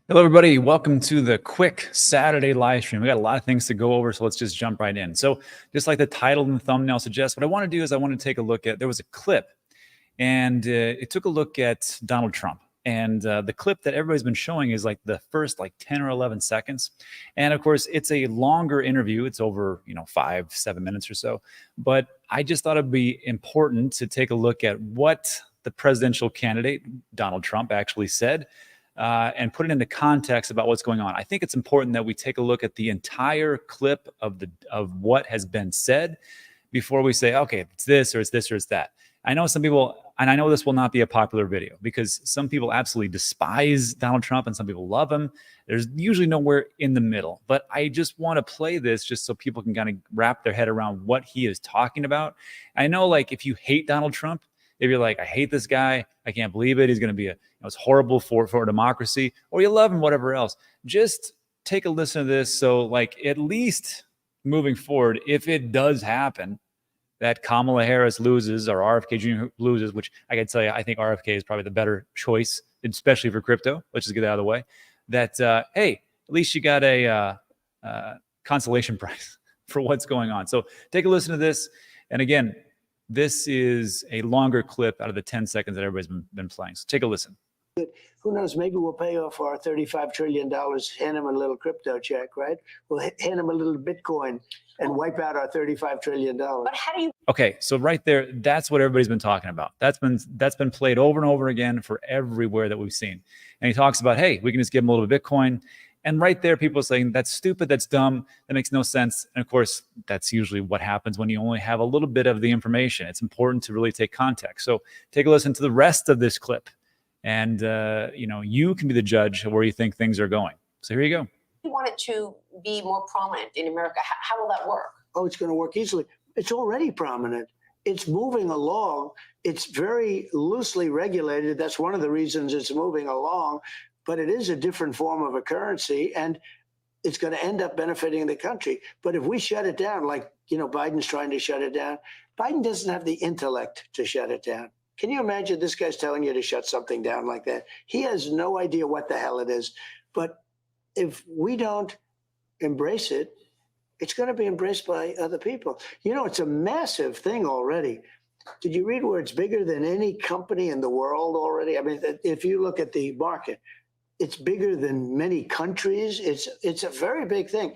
Hello, everybody. Welcome to the quick Saturday live stream. We got a lot of things to go over, so let's just jump right in. So just like the title and the thumbnail suggests, what I want to do is I want to take a look at, there was a clip, and it took a look at Donald Trump. And the clip that everybody's been showing is like the first 10 or 11 seconds. And of course, it's a longer interview. It's over, 5-7 minutes or so. But I just thought it'd be important to take a look at what the presidential candidate, Donald Trump, actually said. And put it into context about what's going on. I think it's important that we take a look at the entire clip of what has been said before we say, okay, it's this or it's this or it's that. I know some people, and I know this will not be a popular video because some people absolutely despise Donald Trump and some people love him. There's usually nowhere in the middle, but I just want to play this just so people can kind of wrap their head around what he is talking about. I know, if you hate Donald Trump, if you're like, I hate this guy, I can't believe it, he's going to be it's horrible for democracy, or you love him, whatever else, just take a listen to this. So at least moving forward, if it does happen that Kamala Harris loses or RFK Jr. loses, which I can tell you, I think RFK is probably the better choice, especially for crypto. Let's just get that out of the way. That, hey, at least you got a consolation prize for what's going on. So take a listen to this. And again, this is a longer clip out of the 10 seconds that everybody's been playing. So take a listen. Who knows, maybe we'll pay off our $35 trillion, hand him a little crypto check, right? We'll hand him a little Bitcoin and wipe out our $35 trillion. But how do you? Okay, so right there, that's what everybody's been talking about. That's been played over and over again for everywhere that we've seen. And he talks about, hey, we can just give him a little Bitcoin. And right there, people are saying, that's stupid, that's dumb, that makes no sense. And of course, that's usually what happens when you only have a little bit of the information. It's important to really take context. So take a listen to the rest of this clip. And, you can be the judge of where you think things are going. So here you go. You want it to be more prominent in America. How will that work? Oh, it's going to work easily. It's already prominent. It's moving along. It's very loosely regulated. That's one of the reasons it's moving along. But it is a different form of a currency, and it's going to end up benefiting the country. But if we shut it down, Biden's trying to shut it down, Biden doesn't have the intellect to shut it down. Can you imagine this guy's telling you to shut something down like that? He has no idea what the hell it is. But if we don't embrace it, it's going to be embraced by other people. It's a massive thing already. Did you read where it's bigger than any company in the world already? I mean, if you look at the market, it's bigger than many countries. It's a very big thing.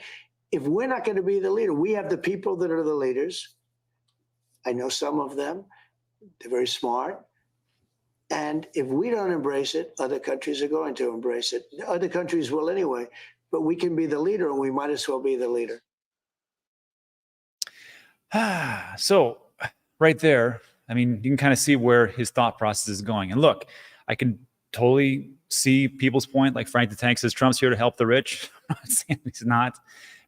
If we're not going to be the leader, we have the people that are the leaders. I know some of them. They're very smart. And if we don't embrace it, other countries are going to embrace it. Other countries will anyway. But we can be the leader, and we might as well be the leader. So right there, I mean, you can kind of see where his thought process is going. And look, I can totally see people's point. Like Frank the Tank says, Trump's here to help the rich. I'm not saying he's not.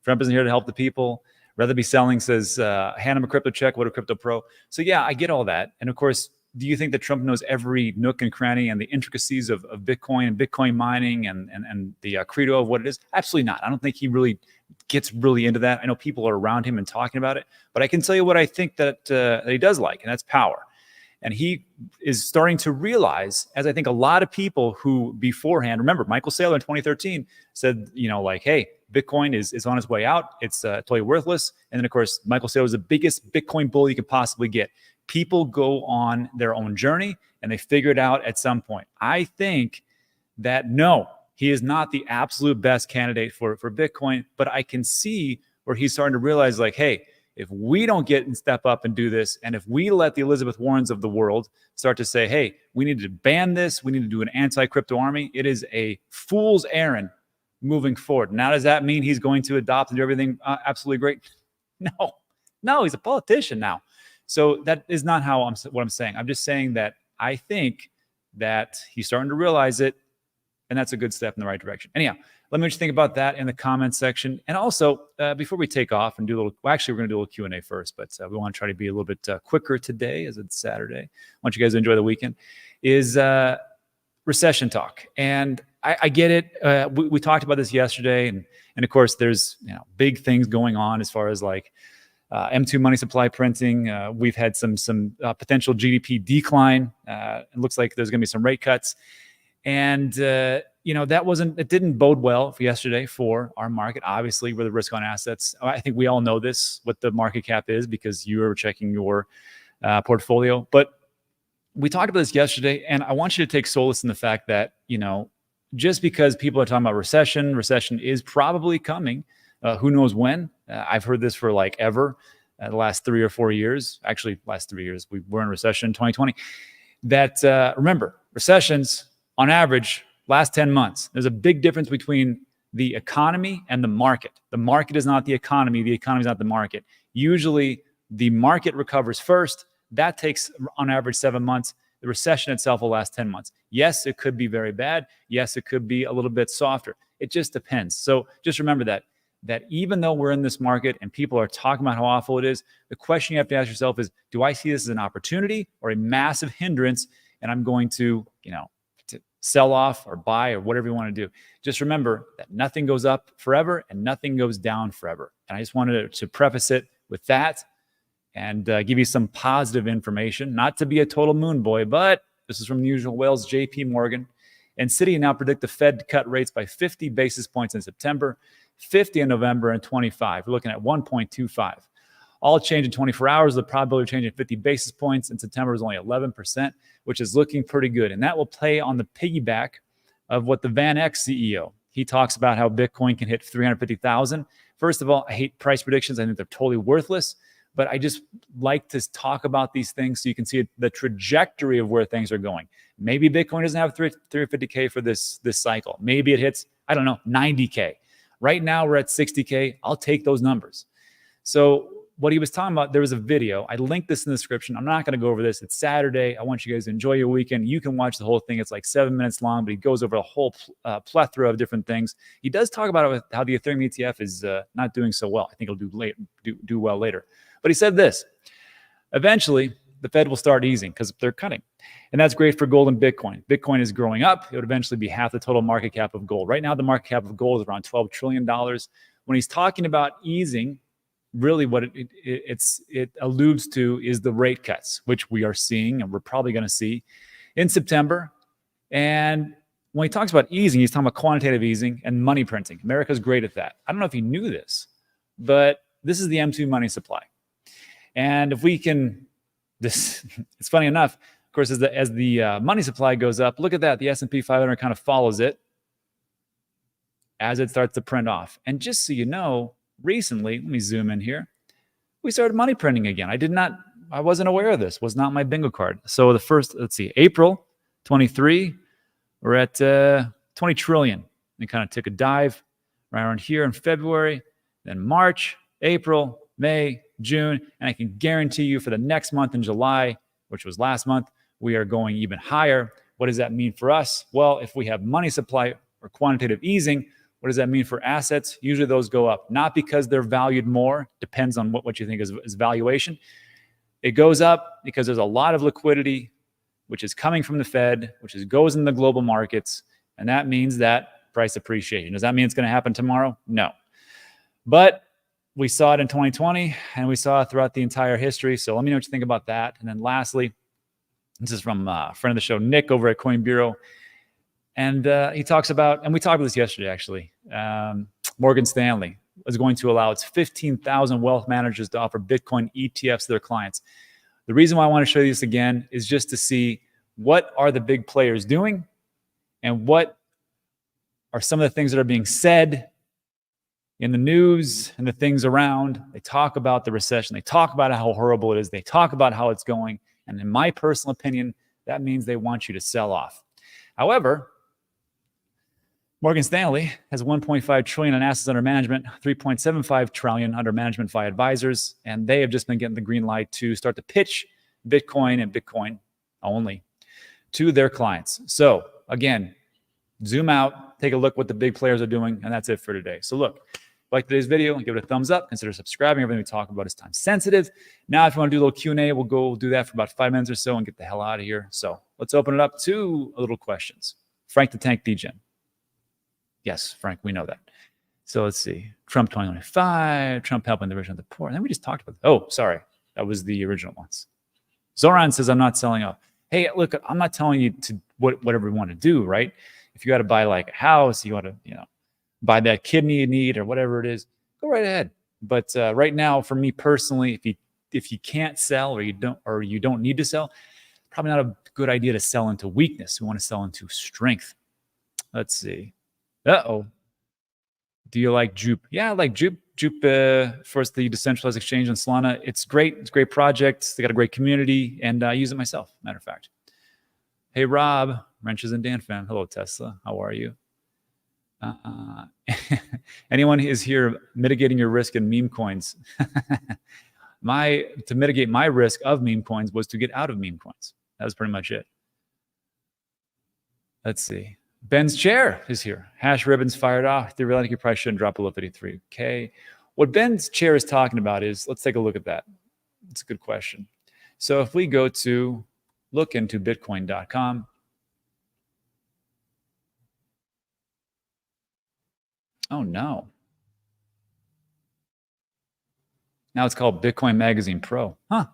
Trump isn't here to help the people. Rather be selling, says, hand him a crypto check, what a crypto pro. So yeah, I get all that. And of course, do you think that Trump knows every nook and cranny and the intricacies of Bitcoin and Bitcoin mining and the credo of what it is? Absolutely not. I don't think he really gets really into that. I know people are around him and talking about it, but I can tell you what I think that he does like, and that's power. And he is starting to realize, as I think a lot of people who beforehand, remember, Michael Saylor in 2013 said, hey, Bitcoin is on its way out. It's totally worthless. And then, of course, Michael Saylor was the biggest Bitcoin bull you could possibly get. People go on their own journey, and they figure it out at some point. I think that, no, he is not the absolute best candidate for Bitcoin, but I can see where he's starting to realize, hey, if we don't get and step up and do this, and if we let the Elizabeth Warrens of the world start to say, hey, we need to ban this, we need to do an anti-crypto army, it is a fool's errand moving forward. Now, does that mean he's going to adopt and do everything absolutely great? No, he's a politician now. So that is not what I'm saying. I'm just saying that I think that he's starting to realize it, and that's a good step in the right direction. Anyhow, let me know what you think about that in the comments section. And also, before we take off and do a little, actually, we're going to do a little Q&A first, but we want to try to be a little bit quicker today as it's Saturday. I want you guys to enjoy the weekend. Is recession talk. And I get it. We talked about this yesterday. And of course, there's big things going on as far as M2 money supply printing. We've had some potential GDP decline. It looks like there's going to be some rate cuts. And, it didn't bode well for yesterday for our market. Obviously, we're the risk on assets. I think we all know this, what the market cap is, because you are checking your portfolio. But we talked about this yesterday, and I want you to take solace in the fact that, just because people are talking about recession is probably coming. Who knows when? I've heard this for like ever, the last 3 or 4 years. Actually, last 3 years. We were in recession in 2020. That, remember, recessions, on average, last 10 months, there's a big difference between the economy and the market. The market is not the economy. The economy is not the market. Usually, the market recovers first. That takes, on average, 7 months. The recession itself will last 10 months. Yes, it could be very bad. Yes, it could be a little bit softer. It just depends. So just remember that even though we're in this market and people are talking about how awful it is, the question you have to ask yourself is, do I see this as an opportunity or a massive hindrance? And I'm going to, to sell off or buy or whatever you want to do. Just remember that nothing goes up forever and nothing goes down forever. And I just wanted to preface it with that and give you some positive information. Not to be a total moon boy, but this is from the usual Wales, JP Morgan. And Citi now predict the Fed to cut rates by 50 basis points in September, 50 in November, and 25. We're looking at 1.25. All change in 24 hours. The probability of changing 50 basis points in September is only 11%, which is looking pretty good. And that will play on the piggyback of what the VanEck CEO, he talks about how Bitcoin can hit 350,000. First of all, I hate price predictions. I think they're totally worthless. But I just like to talk about these things so you can see the trajectory of where things are going. Maybe Bitcoin doesn't have 350K for this cycle. Maybe it hits, I don't know, 90K. Right now, we're at 60K. I'll take those numbers. So what he was talking about, there was a video. I linked this in the description. I'm not going to go over this. It's Saturday. I want you guys to enjoy your weekend. You can watch the whole thing. It's like 7 minutes long, but he goes over a whole plethora of different things. He does talk about how the Ethereum ETF is not doing so well. I think it'll do well later. But he said this: eventually, the Fed will start easing because they're cutting. And that's great for gold and Bitcoin. Bitcoin is growing up. It would eventually be half the total market cap of gold. Right now, the market cap of gold is around $12 trillion. When he's talking about easing, really what it alludes to is the rate cuts, which we are seeing and we're probably going to see in September. And when he talks about easing, he's talking about quantitative easing and money printing. America's great at that. I don't know if you knew this, but this is the M2 money supply. And if we can, it's funny enough, of course, as the money supply goes up, look at that. The S&P 500 kind of follows it as it starts to print off. And just so you know, recently, let me zoom in here, we started money printing again. I wasn't aware of this. Was not my bingo card. So the first, let's see, April 23, we're at 20 trillion. And kind of took a dive right around here in February, then March, April, May, June, and I can guarantee you for the next month in July, which was last month, we are going even higher. What does that mean for us? Well, if we have money supply or quantitative easing, what does that mean for assets? Usually those go up, not because they're valued more, depends on what you think is valuation. It goes up because there's a lot of liquidity, which is coming from the Fed, which goes in the global markets, and that means that price appreciation. Does that mean it's going to happen tomorrow? No. But we saw it in 2020, and we saw it throughout the entire history. So let me know what you think about that. And then lastly, this is from a friend of the show, Nick, over at Coin Bureau. And he talks about, and we talked about this yesterday, actually, Morgan Stanley is going to allow its 15,000 wealth managers to offer Bitcoin ETFs to their clients. The reason why I want to show you this again is just to see what are the big players doing and what are some of the things that are being said in the news and the things around. They talk about the recession. They talk about how horrible it is. They talk about how it's going. And in my personal opinion, that means they want you to sell off. However, Morgan Stanley has 1.5 trillion in assets under management, 3.75 trillion under management via advisors, and they have just been getting the green light to start to pitch Bitcoin and Bitcoin only to their clients. So again, zoom out, take a look what the big players are doing, and that's it for today. So look, if you like today's video, give it a thumbs up. Consider subscribing. Everything we talk about is time sensitive. Now, if you want to do a little Q&A, we'll go do that for about 5 minutes or so and get the hell out of here. So let's open it up to a little questions. Frank the Tank DGen. Yes, Frank, we know that. So let's see. Trump 2025, Trump helping the rich and the poor. And then we just talked about, oh, sorry. That was the original ones. Zoran says, I'm not selling off. Hey, look, I'm not telling you to whatever you want to do, right? If you got to buy like a house, you want to, buy that kidney you need or whatever it is, go right ahead. But right now, for me personally, if you can't sell or you don't need to sell, probably not a good idea to sell into weakness. We want to sell into strength. Let's see. Uh-oh. Do you like Jupe? Yeah, I like Jupe. Jupe, first, the decentralized exchange on Solana. It's great. It's a great project. They got a great community, and I use it myself, matter of fact. Hey, Rob, Wrenches and Dan fan. Hello, Tesla. How are you? Anyone is here mitigating your risk in meme coins? To mitigate my risk of meme coins was to get out of meme coins. That was pretty much it. Let's see. Ben's chair is here. Hash ribbons fired off. Theoretically, you probably shouldn't drop below 53K. What Ben's chair is talking about is, let's take a look at that. It's a good question. So if we go to look into bitcoin.com, oh no. Now it's called Bitcoin Magazine Pro. Huh.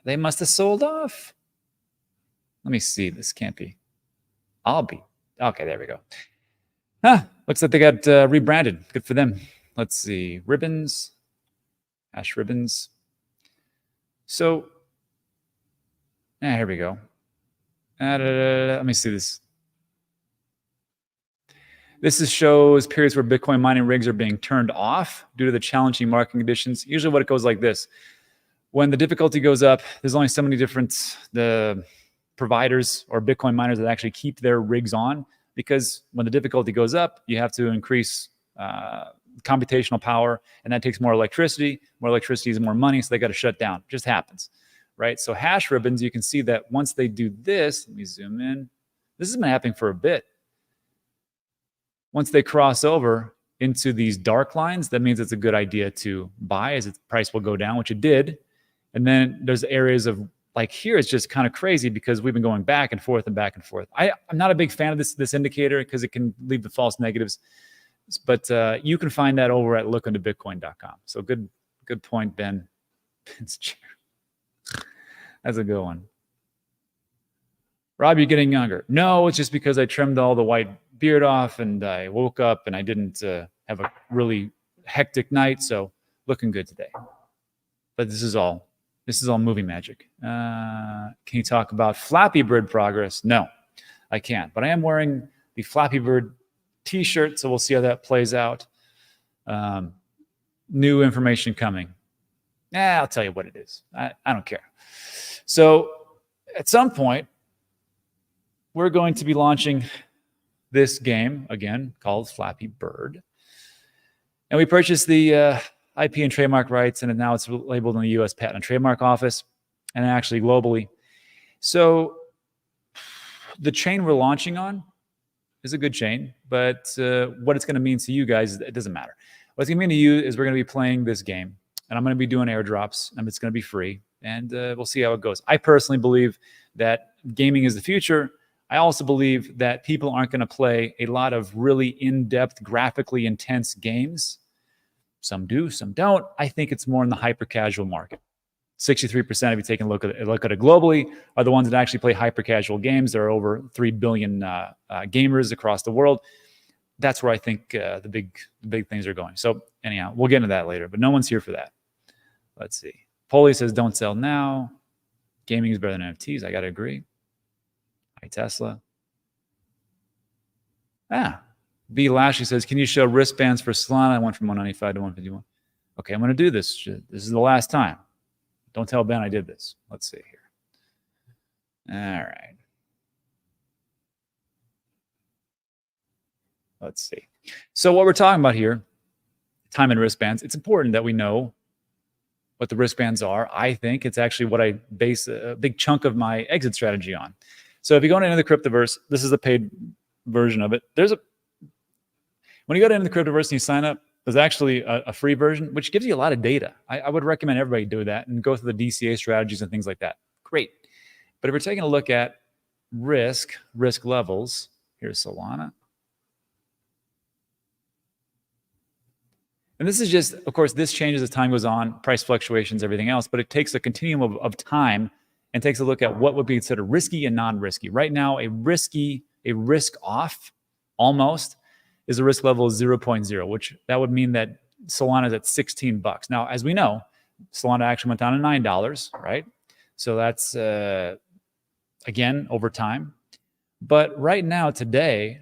They must have sold off. Let me see. This can't be. Okay, there we go. Huh. Looks like they got rebranded. Good for them. Let's see. Ribbons. Hash ribbons. So, here we go. Let me see this. This shows periods where Bitcoin mining rigs are being turned off due to the challenging market conditions. Usually what it goes like this. When the difficulty goes up, there's only so many different providers or Bitcoin miners that actually keep their rigs on, because when the difficulty goes up, you have to increase computational power, and that takes more electricity. More electricity is more money, so they got to shut down. It just happens, right? So hash ribbons, you can see that once they do this, let me zoom in. This has been happening for a bit. Once they cross over into these dark lines, that means it's a good idea to buy, as its price will go down, which it did. And then there's areas of, like here, it's just kind of crazy because we've been going back and forth and back and forth. I'm not a big fan of this indicator because it can lead to false negatives. But you can find that over at lookintobitcoin.com. So good point, Ben. Ben's chair. That's a good one. Rob, you're getting younger. No, it's just because I trimmed all the white beard off and I woke up and I didn't have a really hectic night. So looking good today. But this is all movie magic. Can you talk about Flappy Bird progress? No, I can't. But I am wearing the Flappy Bird t-shirt, so we'll see how that plays out. New information coming. I'll tell you what it is. I don't care. So at some point, we're going to be launching this game again called Flappy Bird. And we purchased the IP and trademark rights, and now it's labeled in the U.S. Patent and Trademark Office, and actually globally. So the chain we're launching on is a good chain, but what it's going to mean to you guys, it doesn't matter. What it's going to mean to you is we're going to be playing this game, and I'm going to be doing airdrops, and it's going to be free, and we'll see how it goes. I personally believe that gaming is the future. I also believe that people aren't going to play a lot of really in-depth, graphically intense games. Some do, some don't. I think it's more in the hyper-casual market. 63%, if you take a look at it globally, are the ones that actually play hyper-casual games. There are over 3 billion gamers across the world. That's where I think the big things are going. So anyhow, we'll get into that later, but no one's here for that. Let's see. Polly says, don't sell now. Gaming is better than NFTs. I got to agree. Hi, Tesla. B. Lashley says, can you show wristbands for Solana? I went from 195 to 151. Okay, I'm going to do this. This is the last time. Don't tell Ben I did this. Let's see here. All right. Let's see. So what we're talking about here, time and wristbands, it's important that we know what the wristbands are. I think it's actually what I base a big chunk of my exit strategy on. So if you go into the Cryptoverse, this is the paid version of it. When you go into the Cryptoverse and you sign up, there's actually a free version, which gives you a lot of data. I would recommend everybody do that and go through the DCA strategies and things like that. Great. But if we're taking a look at risk levels, here's Solana. And this is just, of course, this changes as time goes on, price fluctuations, everything else, but it takes a continuum of time and takes a look at what would be considered risky and non-risky. Right now, a risk off almost is a risk level of 0.0, which that would mean that Solana is at 16 bucks. Now, as we know, Solana actually went down to $9, right? So that's, again, over time. But right now, today,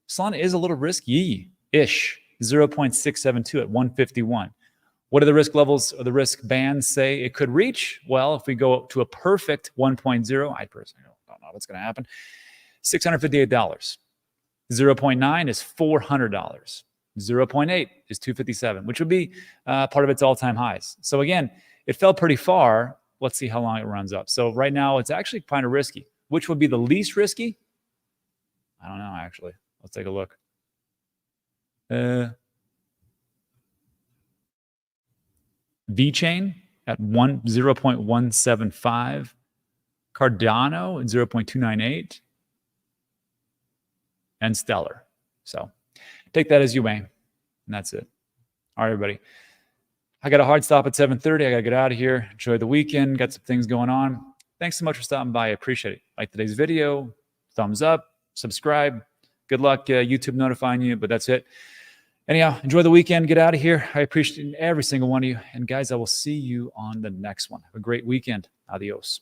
Solana is a little risky-ish, 0.672 at 151. What do the risk levels or the risk bands say it could reach? Well, if we go up to a perfect 1.0, I personally don't know what's going to happen, $658. 0.9 is $400. 0.8 is $257, which would be part of its all-time highs. So again, it fell pretty far. Let's see how long it runs up. So right now, it's actually kind of risky. Which would be the least risky? I don't know, actually. Let's take a look. VeChain at 0.175. Cardano at 0.298. And Stellar. So take that as you may. And that's it. All right, everybody. I got a hard stop at 7:30. I got to get out of here. Enjoy the weekend. Got some things going on. Thanks so much for stopping by. I appreciate it. Like today's video, thumbs up, subscribe. Good luck YouTube notifying you, but that's it. Anyhow, enjoy the weekend. Get out of here. I appreciate every single one of you. And guys, I will see you on the next one. Have a great weekend. Adios.